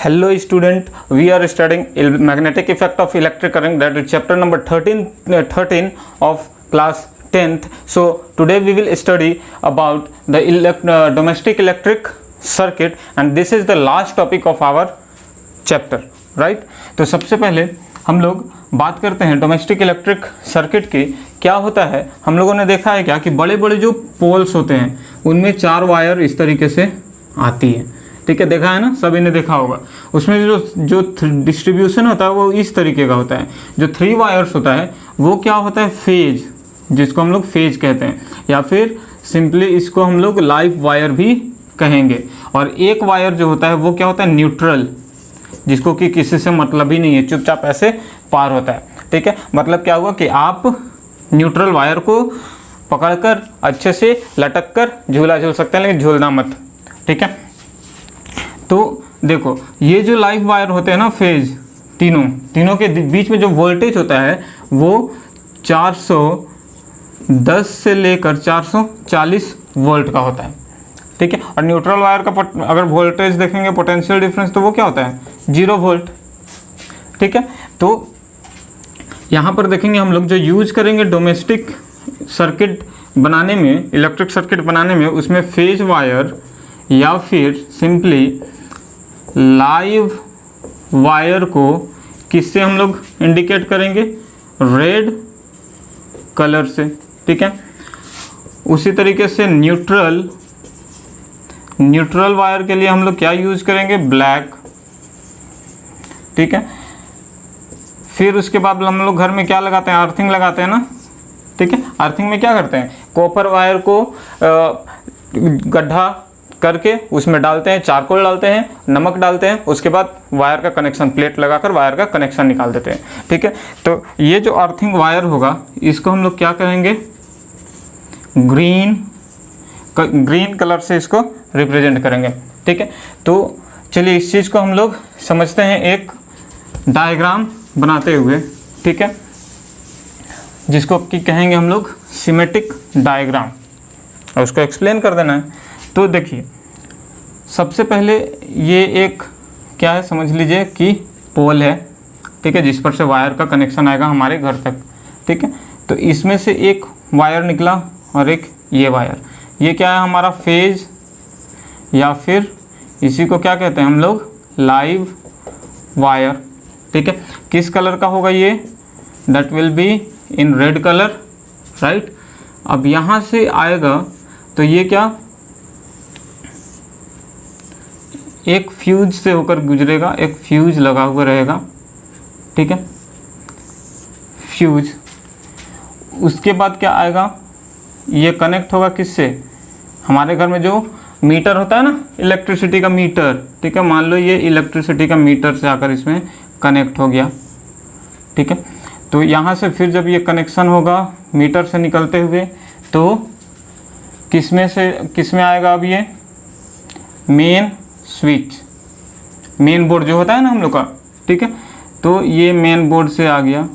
Hello student, we are studying magnetic effect of electric current, that is chapter number 13 of class 10th. So today we will study about the domestic electric circuit and this is the last topic of our chapter, right? तो सबसे पहले हम लोग बात करते हैं domestic electric circuit की। क्या होता है, हम लोगों ने देखा है क्या कि बड़े बड़े जो पोल्स होते हैं उनमें 4 वायर इस तरीके से आती है, ठीक है, देखा है ना, सभी ने देखा होगा। उसमें जो डिस्ट्रीब्यूशन होता है वो इस तरीके का होता है। जो 3 वायर्स होता है वो क्या होता है, फेज, जिसको हम लोग फेज कहते हैं, या फिर सिंपली इसको हम लोग लाइव वायर भी कहेंगे। और एक वायर जो होता है वो क्या होता है, न्यूट्रल, जिसको कि किसी से मतलब ही नहीं है, चुपचाप ऐसे पार होता है, ठीक है। मतलब क्या हुआ कि आप न्यूट्रल वायर को पकड़कर अच्छे से लटक कर झूला झूल सकते हैं, लेकिन झूलना मत, ठीक है। तो देखो ये जो लाइव वायर होते हैं ना, फेज, तीनों के बीच में जो वोल्टेज होता है वो 410 से लेकर 440 वोल्ट का होता है, ठीक है। और न्यूट्रल वायर का अगर वोल्टेज देखेंगे, पोटेंशियल डिफरेंस, तो वो क्या होता है, 0 वोल्ट, ठीक है। तो यहाँ पर देखेंगे हम लोग जो यूज करेंगे डोमेस्टिक सर्किट बनाने में, इलेक्ट्रिक सर्किट बनाने में, उसमें फेज वायर या फिर सिंपली लाइव वायर को किससे हम लोग इंडिकेट करेंगे, रेड कलर से, ठीक है। उसी तरीके से न्यूट्रल वायर के लिए हम लोग क्या यूज करेंगे, ब्लैक, ठीक है। फिर उसके बाद हम लोग घर में क्या लगाते हैं, अर्थिंग लगाते हैं ना, ठीक है। अर्थिंग में क्या करते हैं, कॉपर वायर को गड्ढा करके उसमें डालते हैं, चारकोल डालते हैं, नमक डालते हैं, उसके बाद वायर का कनेक्शन, प्लेट लगाकर वायर का कनेक्शन निकाल देते हैं, ठीक है। तो ये जो अर्थिंग वायर होगा इसको हम लोग क्या करेंगे, ग्रीन कलर से इसको रिप्रेजेंट करेंगे, ठीक है। तो चलिए इस चीज़ को हम लोग समझते हैं एक डायग्राम बनाते हुए, ठीक है, जिसको कि कहेंगे हम लोग सिमेट्रिक डायग्राम, और उसको एक्सप्लेन कर देना है। तो देखिए सबसे पहले ये एक क्या है, समझ लीजिए कि पोल है, ठीक है, जिस पर से वायर का कनेक्शन आएगा हमारे घर तक, ठीक है। तो इसमें से एक वायर निकला और एक ये वायर, ये क्या है, हमारा फेज, या फिर इसी को क्या कहते हैं हम लोग, लाइव वायर, ठीक है। किस कलर का होगा ये, that will be in red colour, right. अब यहाँ से आएगा तो ये क्या, एक फ्यूज से होकर गुजरेगा, एक फ्यूज लगा हुआ रहेगा, ठीक है, फ्यूज। उसके बाद क्या आएगा, ये कनेक्ट होगा किससे, हमारे घर में जो मीटर होता है ना, इलेक्ट्रिसिटी का मीटर, ठीक है। मान लो ये इलेक्ट्रिसिटी का मीटर से आकर इसमें कनेक्ट हो गया, ठीक है। तो यहाँ से फिर जब ये कनेक्शन होगा मीटर से निकलते हुए, तो किसमें आएगा, अब ये मेन स्विच, मेन बोर्ड जो होता है ना हम लोग का, ठीक है। तो ये मेन बोर्ड से आ गया,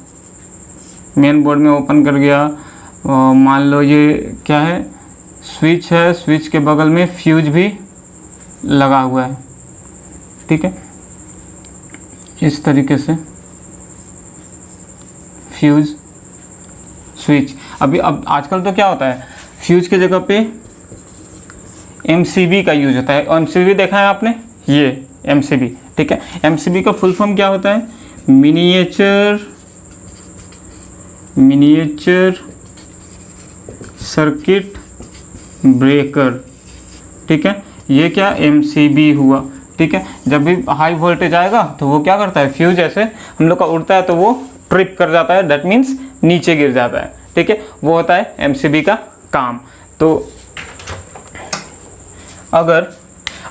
मेन बोर्ड में ओपन कर गया, मान लो ये क्या है, स्विच है, स्विच के बगल में फ्यूज भी लगा हुआ है, ठीक है, इस तरीके से फ्यूज, स्विच। अब आजकल तो क्या होता है, फ्यूज की जगह पे एमसीबी का यूज होता है। एमसीबी देखा है आपने, ये एमसीबी, ठीक है। एमसीबी का फुल फॉर्म क्या होता है, मिनिएचर सर्किट ब्रेकर, ठीक है। ये क्या, एमसीबी हुआ, ठीक है। जब भी हाई वोल्टेज आएगा तो वो क्या करता है, फ्यूज ऐसे हम लोग का उड़ता है तो वो ट्रिप कर जाता है, दैट मीन्स नीचे गिर जाता है, ठीक है। वो होता है एमसीबी का काम। तो अगर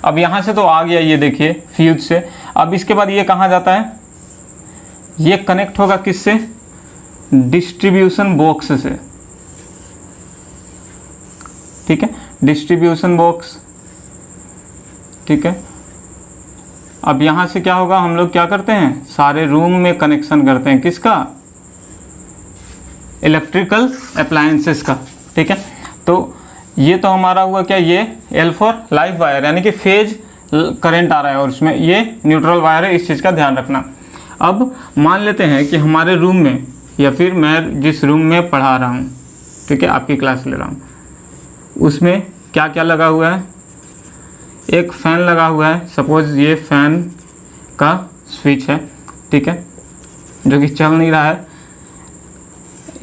अब यहाँ से तो आ गया, ये देखिए फ्यूज से, अब इसके बाद ये कहाँ जाता है, ये कनेक्ट होगा किससे, डिस्ट्रीब्यूशन बॉक्स से, ठीक है, डिस्ट्रीब्यूशन बॉक्स, ठीक है। अब यहाँ से क्या होगा, हम लोग क्या करते हैं, सारे रूम में कनेक्शन करते हैं, किसका, इलेक्ट्रिकल अप्लायंसेस का, ठीक है। तो ये तो हमारा हुआ क्या, ये एल फॉर लाइव वायर, यानी कि फेज करंट आ रहा है और उसमें ये न्यूट्रल वायर है, इस चीज़ का ध्यान रखना। अब मान लेते हैं कि हमारे रूम में या फिर मैं जिस रूम में पढ़ा रहा हूँ, ठीक है, आपकी क्लास ले रहा हूँ, उसमें क्या क्या लगा हुआ है, एक फ़ैन लगा हुआ है, सपोज़ ये फ़ैन का स्विच है, ठीक है, जो कि चल नहीं रहा है।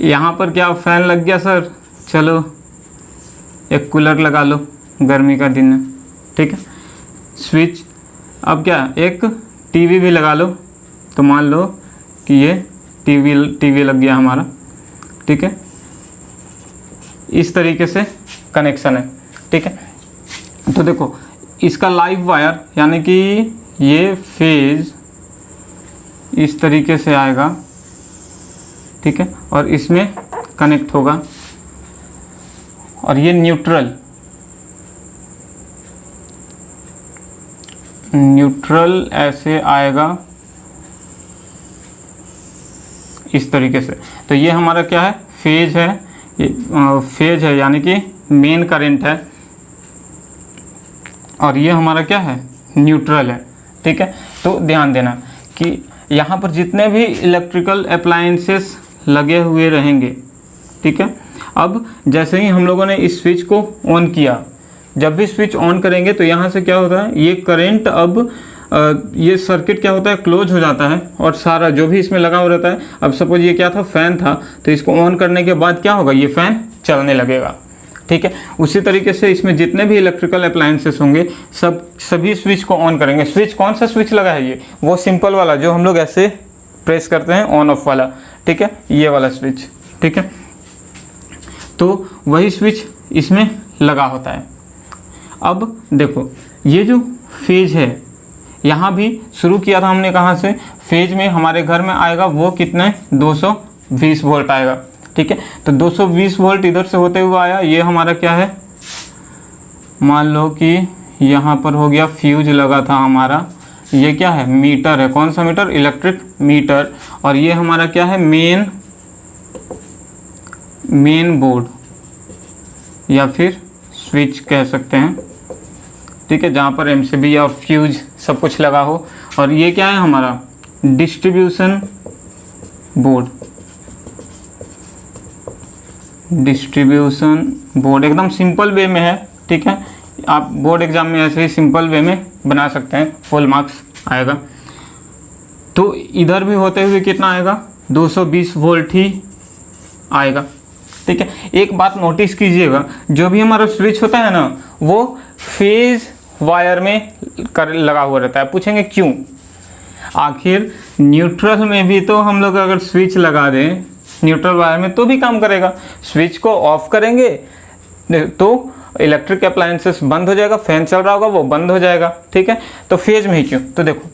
यहाँ पर क्या फ़ैन लग गया सर, चलो एक कूलर लगा लो, गर्मी का दिन है, ठीक है, स्विच। अब क्या एक टीवी भी लगा लो, तो मान लो कि ये टीवी लग गया हमारा, ठीक है, इस तरीके से कनेक्शन है, ठीक है। तो देखो इसका लाइव वायर यानी कि ये फेज इस तरीके से आएगा, ठीक है, और इसमें कनेक्ट होगा, और ये न्यूट्रल ऐसे आएगा इस तरीके से। तो ये हमारा क्या है, फेज है, ये फेज है यानी कि मेन करंट है, और ये हमारा क्या है, न्यूट्रल है, ठीक है। तो ध्यान देना कि यहाँ पर जितने भी इलेक्ट्रिकल अप्लायंसेस लगे हुए रहेंगे, ठीक है, अब जैसे ही हम लोगों ने इस स्विच को ऑन किया, जब भी स्विच ऑन करेंगे तो यहाँ से क्या होता है, ये करंट अब ये सर्किट क्या होता है, क्लोज हो जाता है, और सारा जो भी इसमें लगा हुआ रहता है। अब सपोज ये क्या था, फ़ैन था, तो इसको ऑन करने के बाद क्या होगा, ये फ़ैन चलने लगेगा, ठीक है। उसी तरीके से इसमें जितने भी इलेक्ट्रिकल अप्लायंसेस होंगे सभी स्विच को ऑन करेंगे। स्विच कौन सा स्विच लगा है, ये वो सिंपल वाला जो हम लोग ऐसे प्रेस करते हैं, ऑन ऑफ वाला, ठीक है, ये वाला स्विच, ठीक है। तो वही स्विच इसमें लगा होता है। अब देखो ये जो फेज है, यहाँ भी शुरू किया था हमने कहाँ से, फेज में हमारे घर में आएगा वो कितने, 220 वोल्ट आएगा, ठीक है। तो 220 वोल्ट इधर से होते हुए आया, ये हमारा क्या है, मान लो कि यहाँ पर हो गया फ्यूज लगा था हमारा, ये क्या है, मीटर है, कौन सा मीटर, इलेक्ट्रिक मीटर, और ये हमारा क्या है, मेन बोर्ड या फिर स्विच कह सकते हैं, ठीक है, जहाँ पर एमसीबी और फ्यूज सब कुछ लगा हो। और ये क्या है हमारा, डिस्ट्रीब्यूशन बोर्ड एकदम सिंपल वे में है, ठीक है। आप बोर्ड एग्जाम में ऐसे ही सिंपल वे में बना सकते हैं, फुल मार्क्स आएगा। तो इधर भी होते हुए कितना आएगा, 220 वोल्ट ही आएगा, ठीक है। एक बात नोटिस कीजिएगा, जो भी हमारा स्विच होता है ना, वो फेज वायर में लगा हुआ रहता है। पूछेंगे क्यों, आखिर न्यूट्रल में भी तो हम लोग अगर स्विच लगा दें न्यूट्रल वायर में तो भी काम करेगा। स्विच को ऑफ करेंगे तो इलेक्ट्रिक अप्लायंसेस बंद हो जाएगा, फैन चल रहा होगा वो बंद हो जाएगा, ठीक है। तो फेज में ही क्यों, तो देखो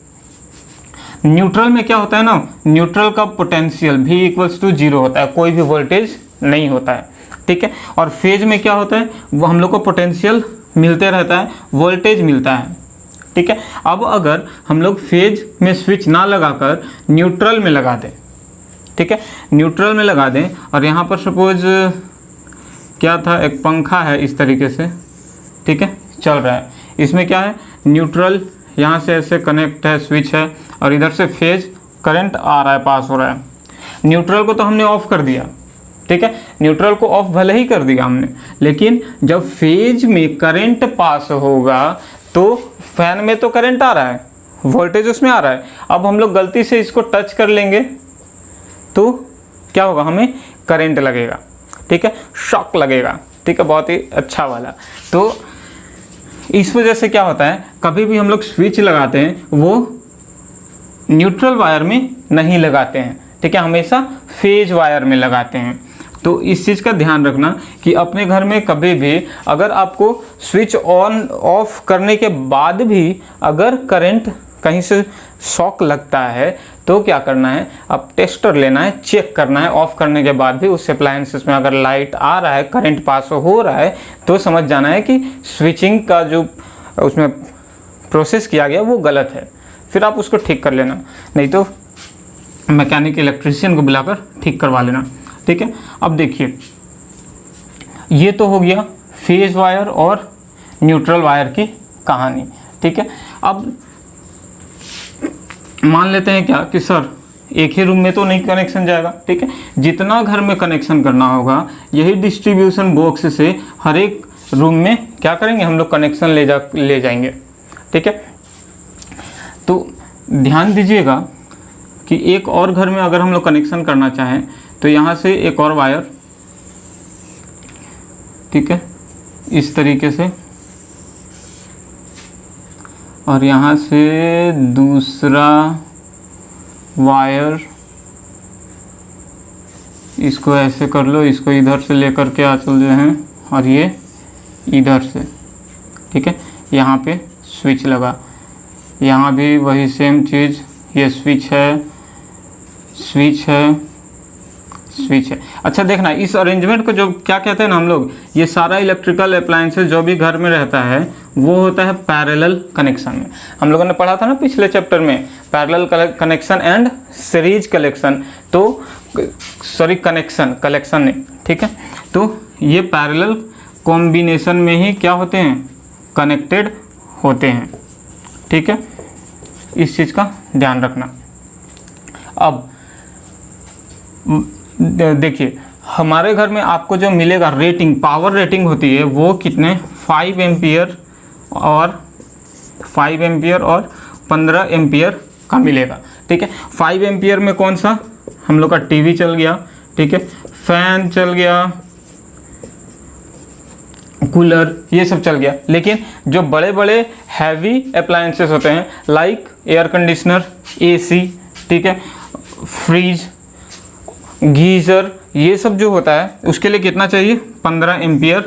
न्यूट्रल में क्या होता है ना, न्यूट्रल का पोटेंशियल V इक्वल्स टू 0 होता है, कोई भी वोल्टेज नहीं होता है, ठीक है। और फेज में क्या होता है, वो हम लोग को पोटेंशियल मिलते रहता है, वोल्टेज मिलता है, ठीक है। अब अगर हम लोग फेज में स्विच ना लगाकर न्यूट्रल में लगा दें, ठीक है, न्यूट्रल में लगा दें, और यहाँ पर सपोज क्या था, एक पंखा है इस तरीके से, ठीक है, चल रहा है, इसमें क्या है, न्यूट्रल यहाँ से ऐसे कनेक्ट है, स्विच है, और इधर से फेज करंट आ रहा है, पास हो रहा है। न्यूट्रल को तो हमने ऑफ कर दिया, ठीक है, न्यूट्रल को ऑफ भले ही कर दिया हमने, लेकिन जब फेज में करंट पास होगा तो फैन में तो करंट आ रहा है, वोल्टेज उसमें आ रहा है। अब हम लोग गलती से इसको टच कर लेंगे तो क्या होगा, हमें करंट लगेगा, ठीक है, शॉक लगेगा, ठीक है, बहुत ही अच्छा वाला। तो इस वजह से क्या होता है, कभी भी हम लोग स्विच लगाते हैं वो न्यूट्रल वायर में नहीं लगाते हैं, ठीक है, हमेशा फेज वायर में लगाते हैं। तो इस चीज़ का ध्यान रखना कि अपने घर में कभी भी अगर आपको स्विच ऑन ऑफ करने के बाद भी अगर करंट कहीं से शॉक लगता है तो क्या करना है, आप टेस्टर लेना है, चेक करना है। ऑफ करने के बाद भी उस अप्लायंसेस में अगर लाइट आ रहा है, करंट पास हो रहा है, तो समझ जाना है कि स्विचिंग का जो उसमें प्रोसेस किया गया वो गलत है, फिर आप उसको ठीक कर लेना, नहीं तो मैकेनिक इलेक्ट्रीशियन को बुलाकर ठीक करवा लेना, ठीक है। अब देखिए ये तो हो गया फेज वायर और न्यूट्रल वायर की कहानी, ठीक है। अब मान लेते हैं क्या कि सर एक ही रूम में तो नहीं कनेक्शन जाएगा, ठीक है, जितना घर में कनेक्शन करना होगा यही डिस्ट्रीब्यूशन बॉक्स से हर एक रूम में क्या करेंगे हम लोग कनेक्शन ले जाएंगे, ठीक है। तो ध्यान दीजिएगा कि एक और घर में अगर हम लोग कनेक्शन करना चाहें तो यहाँ से एक और वायर, ठीक है, इस तरीके से, और यहाँ से दूसरा वायर, इसको ऐसे कर लो, इसको इधर से लेकर के आ चल रहे हैं और ये इधर से, ठीक है। यहाँ पे स्विच लगा, यहाँ भी वही सेम चीज़, ये स्विच है, स्विच है, स्विच है। अच्छा देखना इस अरेंजमेंट को जो क्या कहते हैं ना हम लोग, ये सारा इलेक्ट्रिकल अप्लायंसेस जो भी घर में रहता है वो होता है पैरेलल कनेक्शन में। हम लोगों ने पढ़ा था ना पिछले चैप्टर में parallel connection and series collection, तो सॉरी कलेक्शन नहीं, ठीक है। तो ये पैरेलल कॉम्बिनेशन में ही क्या होते हैं, कनेक्टेड होते हैं, ठीक है। इस चीज़ का ध्यान रखना। अब देखिए हमारे घर में आपको जो मिलेगा रेटिंग, पावर रेटिंग होती है वो कितने 5 एम्पियर और 15 एम्पियर का मिलेगा, ठीक है। 5 एम्पियर में कौन सा, हम लोग का टीवी चल गया, ठीक है, फैन चल गया, कूलर, ये सब चल गया। लेकिन जो बड़े बड़े हैवी अप्लायंसेस होते हैं लाइक एयर कंडीशनर, एसी, ठीक है, फ्रिज, गीज़र, ये सब जो होता है उसके लिए कितना चाहिए, 15 एम्पियर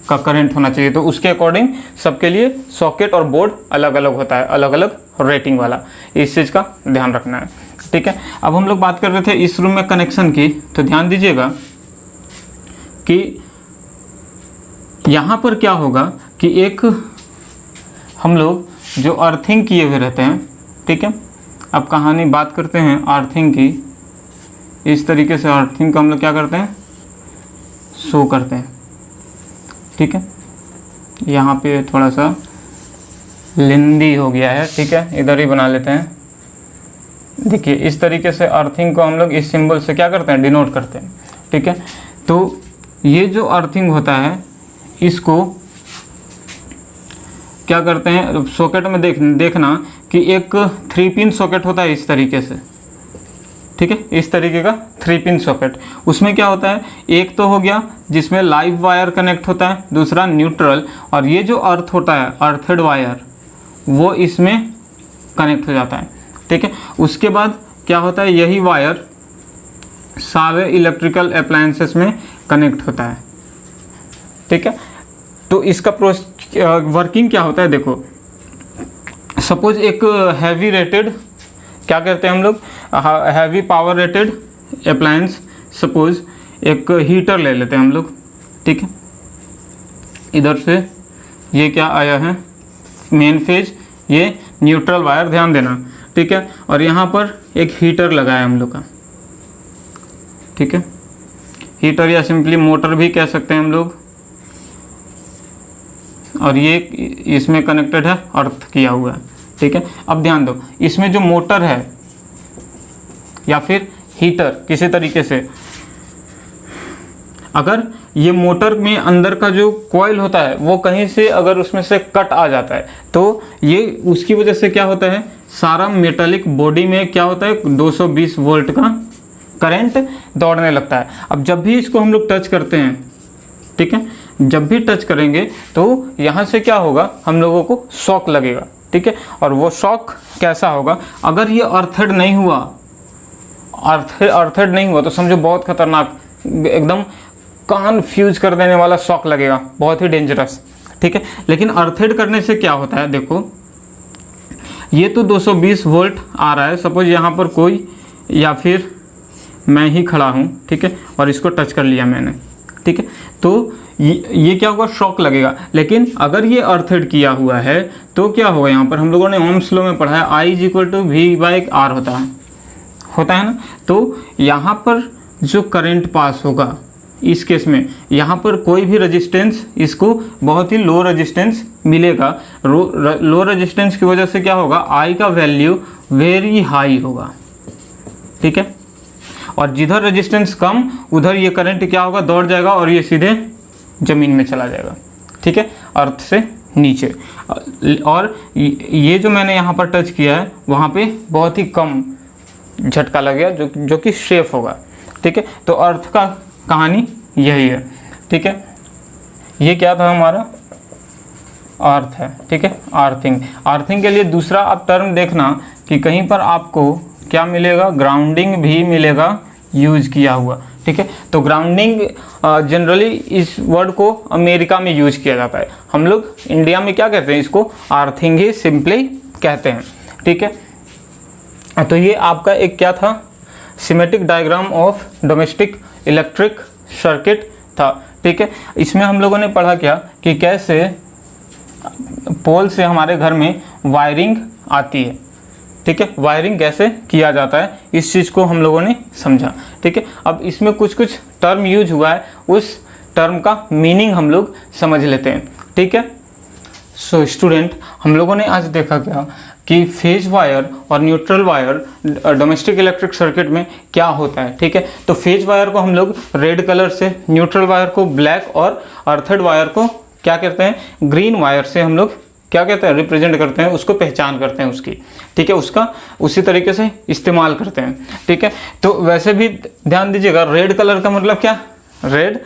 का करंट होना चाहिए। तो उसके अकॉर्डिंग सबके लिए सॉकेट और बोर्ड अलग अलग होता है, अलग अलग रेटिंग वाला, इस चीज़ का ध्यान रखना है, ठीक है। अब हम लोग बात कर रहे थे इस रूम में कनेक्शन की, तो ध्यान दीजिएगा कि यहाँ पर क्या होगा कि एक हम लोग जो अर्थिंग किए हुए रहते हैं, ठीक है। अब कहानी बात करते हैं अर्थिंग की, इस तरीके से अर्थिंग को हम लोग क्या करते हैं, शो करते हैं, ठीक है। यहाँ पे थोड़ा सा लेंदी हो गया है, ठीक है, इधर ही बना लेते हैं। देखिए इस तरीके से अर्थिंग को हम लोग इस सिंबल से क्या करते हैं, डिनोट करते हैं, ठीक है। तो ये जो अर्थिंग होता है इसको क्या करते हैं, सॉकेट में देखना कि एक 3 पिन सॉकेट होता है इस तरीके से, ठीक है, इस तरीके का 3 पिन सॉकेट। उसमें क्या होता है, एक तो हो गया जिसमें लाइव वायर कनेक्ट होता है, दूसरा न्यूट्रल, और ये जो अर्थ होता है, अर्थेड वायर, वो इसमें कनेक्ट हो जाता है, ठीक है। उसके बाद क्या होता है, यही वायर सारे इलेक्ट्रिकल अप्लायंसेस में कनेक्ट होता है, ठीक है। तो इसका वर्किंग क्या होता है, देखो सपोज एक हैवी रेटेड, क्या करते हैं हम लोग, heavy power rated appliance, suppose एक हीटर ले लेते हैं हम लोग, ठीक है। इधर से ये क्या आया है, मेन फेज, ये न्यूट्रल वायर, ध्यान देना, ठीक है। और यहाँ पर एक हीटर लगा है हम लोग का, ठीक है, हीटर या सिंपली मोटर भी कह सकते हैं हम लोग, और ये इसमें कनेक्टेड है, अर्थ किया हुआ है, ठीक है। अब ध्यान दो, इसमें जो मोटर है या फिर हीटर किसी तरीके से, अगर ये मोटर में अंदर का जो कॉइल होता है वो कहीं से अगर उसमें से कट आ जाता है तो ये उसकी वजह से क्या होता है, सारा मेटालिक बॉडी में क्या होता है, 220 वोल्ट का करंट दौड़ने लगता है। अब जब भी इसको हम लोग टच करते हैं, ठीक है, जब भी टच करेंगे तो यहाँ से क्या होगा, हम लोगों को शॉक लगेगा, ठीक है। और वो शॉक कैसा होगा, अगर ये अर्थेड नहीं हुआ, अर्थेड नहीं हुआ तो समझो बहुत खतरनाक, एकदम कान फ्यूज कर देने वाला शॉक लगेगा, बहुत ही डेंजरस, ठीक है। लेकिन अर्थेड करने से क्या होता है, देखो ये तो 220 वोल्ट आ रहा है, सपोज यहाँ पर कोई या फिर मैं ही खड़ा हूँ, ठीक है, और इसको टच कर लिया मैंने, ठीक है, तो ये क्या होगा, शॉक लगेगा। लेकिन अगर ये अर्थेड किया हुआ है तो क्या होगा, यहाँ पर हम लोगों ने ओम्स लॉ में पढ़ा है I = V/R होता है ना। तो यहाँ पर जो करंट पास होगा इस केस में यहाँ पर कोई भी रेजिस्टेंस इसको बहुत ही लो रेजिस्टेंस मिलेगा। लो रेजिस्टेंस की वजह से क्या होगा, आई का वैल्यू वेरी हाई होगा, ठीक है। और जिधर रेजिस्टेंस कम उधर ये करंट क्या होगा, दौड़ जाएगा और ये सीधे ज़मीन में चला जाएगा, ठीक है, अर्थ से नीचे। और ये जो मैंने यहाँ पर टच किया है वहाँ पे बहुत ही कम झटका लगेगा जो कि सेफ होगा, ठीक है। तो अर्थ का कहानी यही है, ठीक है। ये क्या था हमारा, अर्थ है, ठीक है, अर्थिंग। अर्थिंग के लिए दूसरा आप टर्म देखना कि कहीं पर आपको क्या मिलेगा, ग्राउंडिंग भी मिलेगा यूज किया हुआ, ठीक है। तो ग्राउंडिंग जनरली इस वर्ड को अमेरिका में यूज किया जाता है, हम लोग इंडिया में क्या कहते हैं, इसको अर्थिंग ही सिंपली कहते हैं, ठीक है। तो ये आपका एक क्या था, semantic diagram of domestic electric circuit था, ठीक है। इसमें हम लोगों ने पढ़ा क्या कि कैसे पोल से हमारे घर में वायरिंग आती है, ठीक है, वायरिंग कैसे किया जाता है, इस चीज़ को हम लोगों ने समझा, ठीक है। अब इसमें कुछ कुछ टर्म यूज हुआ है, उस टर्म का मीनिंग हम लोग समझ लेते हैं, ठीक है। सो स्टूडेंट, हम लोगों ने आज देखा क्या कि फेज वायर और neutral wire domestic electric circuit में क्या होता है, ठीक है। तो फेज वायर को हम लोग रेड कलर से, न्यूट्रल वायर को ब्लैक और अर्थड वायर को क्या कहते हैं, ग्रीन वायर से हम लोग क्या कहते हैं, रिप्रेजेंट करते हैं, उसको पहचान करते हैं उसकी, ठीक है, उसका उसी तरीके से इस्तेमाल करते हैं, ठीक है। तो वैसे भी ध्यान दीजिएगा, रेड कलर का मतलब क्या, रेड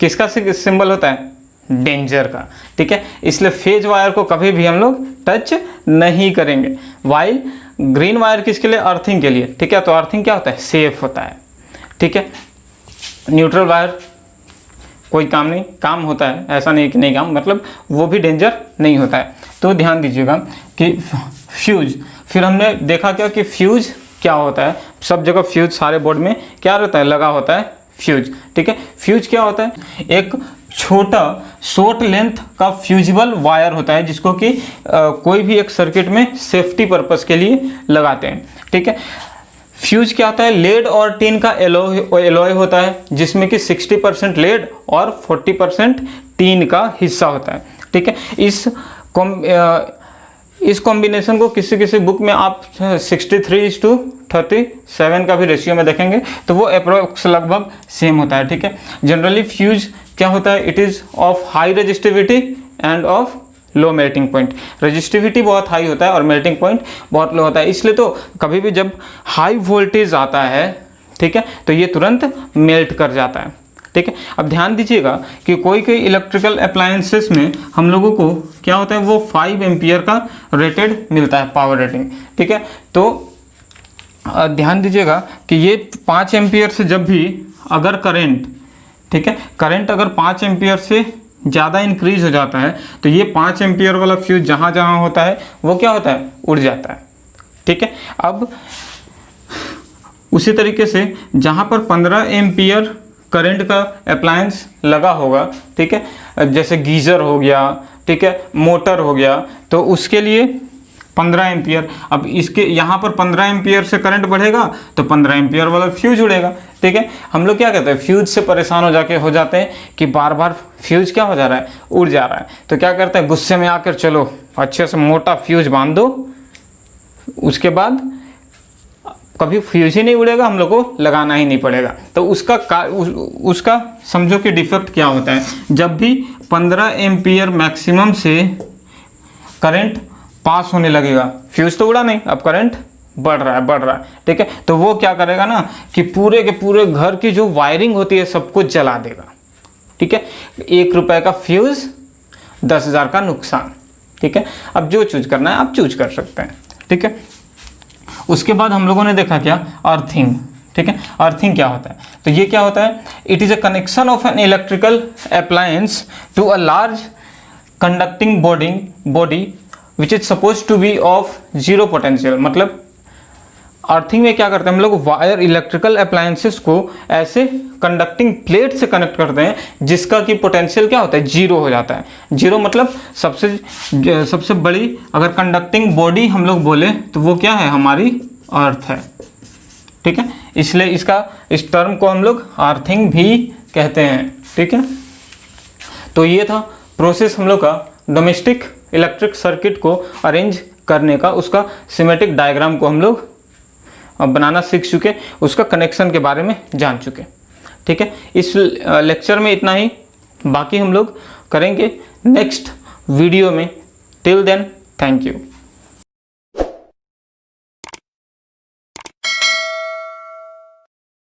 किसका सिंबल होता है, डेंजर का, ठीक है। इसलिए फेज वायर को कभी भी हम लोग टच नहीं करेंगे। वाइल ग्रीन वायर किसके लिए, अर्थिंग के लिए, ठीक है। तो अर्थिंग क्या होता है, सेफ होता है, ठीक है। न्यूट्रल वायर कोई काम नहीं, काम होता है, ऐसा नहीं कि नहीं काम, मतलब वो भी डेंजर नहीं होता है। तो ध्यान दीजिएगा कि फ्यूज, फिर हमने देखा क्या कि फ्यूज क्या होता है, सब जगह फ्यूज सारे बोर्ड में क्या रहता है, लगा होता है फ्यूज, ठीक है। फ्यूज क्या होता है, एक छोटा शॉर्ट लेंथ का फ्यूजिबल वायर होता है जिसको कि कोई भी एक सर्किट में सेफ्टी पर्पस के लिए लगाते हैं, ठीक है। फ्यूज क्या होता है, लेड और टिन का एलॉय होता है जिसमें कि 60% लेड और 40% टिन का हिस्सा होता है, ठीक है। इस कॉम्बिनेशन को किसी किसी बुक में आप 63:37 का भी रेशियो में देखेंगे तो वो अप्रोक्स लगभग सेम होता है, ठीक है। जनरली फ्यूज क्या होता है, it is of high resistivity end of low melting point. Resistivity बहुत हाई होता है और मेल्टिंग पॉइंट बहुत लो होता है, इसलिए तो कभी भी जब हाई वोल्टेज आता है, ठीक है, तो ये तुरंत मेल्ट कर जाता है, ठीक है। अब ध्यान दीजिएगा कि कोई कोई इलेक्ट्रिकल अप्लायंसेस में हम लोगों को क्या होता है, वो 5 एम्पियर का रेटेड मिलता है पावर रेटिंग, ठीक है। तो ध्यान दीजिएगा कि ये 5 एम्पियर से जब भी अगर करंट, ठीक है, करंट अगर 5 एम्पियर से ज़्यादा इंक्रीज हो जाता है तो ये 5 एम्पियर वाला फ्यूज जहाँ जहाँ होता है वो क्या होता है, उड़ जाता है, ठीक है। अब उसी तरीके से जहाँ पर 15 एम्पियर करंट का अप्लायंस लगा होगा, ठीक है, जैसे गीज़र हो गया, ठीक है, मोटर हो गया, तो उसके लिए 15 एम्पियर। अब इसके यहाँ पर 15 एम्पियर से करंट बढ़ेगा तो 15 एम्पियर वाला फ्यूज उड़ेगा, ठीक है। हम लोग क्या कहते हैं, फ्यूज से परेशान हो जाते हैं कि बार बार फ्यूज क्या हो जा रहा है, उड़ जा रहा है, तो क्या करते हैं, गुस्से में आकर चलो अच्छे से मोटा फ्यूज बांध दो, उसके बाद कभी फ्यूज ही नहीं उड़ेगा, हम लोग को लगाना ही नहीं पड़ेगा। तो उसका समझो कि डिफेक्ट क्या होता है, जब भी 15 एम्पियर मैक्सिमम से करंट पास होने लगेगा, फ्यूज तो उड़ा नहीं, अब करंट बढ़ रहा है, ठीक है, तो वो क्या करेगा ना कि पूरे के पूरे घर की जो वायरिंग होती है सब कुछ जला देगा, ठीक है। 1 रुपए का फ्यूज 10,000 का नुकसान, ठीक है। अब जो चूज करना है आप चूज कर सकते हैं, ठीक है। उसके बाद हम लोगों ने देखा क्या, अर्थिंग, ठीक है। अर्थिंग क्या होता है, तो ये क्या होता है, it is a connection of an electrical appliance to a large conducting body which is suppose to be of 0 potential. मतलब अर्थिंग में क्या करते हैं हम लोग, वायर इलेक्ट्रिकल अप्लायंसेस को ऐसे कंडक्टिंग प्लेट से कनेक्ट करते हैं जिसका कि पोटेंशियल क्या होता है, 0 हो जाता है। 0 मतलब सबसे बड़ी अगर कंडक्टिंग बॉडी हम लोग बोले तो वो क्या है, हमारी अर्थ है, ठीक है। इसलिए इस टर्म को हम लोग अर्थिंग भी कहते हैं। ठीक है, तो ये था प्रोसेस हम लोग का डोमेस्टिक इलेक्ट्रिक सर्किट को अरेंज करने का, उसका सिमेटिक डायग्राम को हम लोग बनाना सीख चुके, उसका कनेक्शन के बारे में जान चुके। ठीक है, इस लेक्चर में इतना ही, बाकी हम लोग करेंगे नेक्स्ट वीडियो में। Till then, thank you.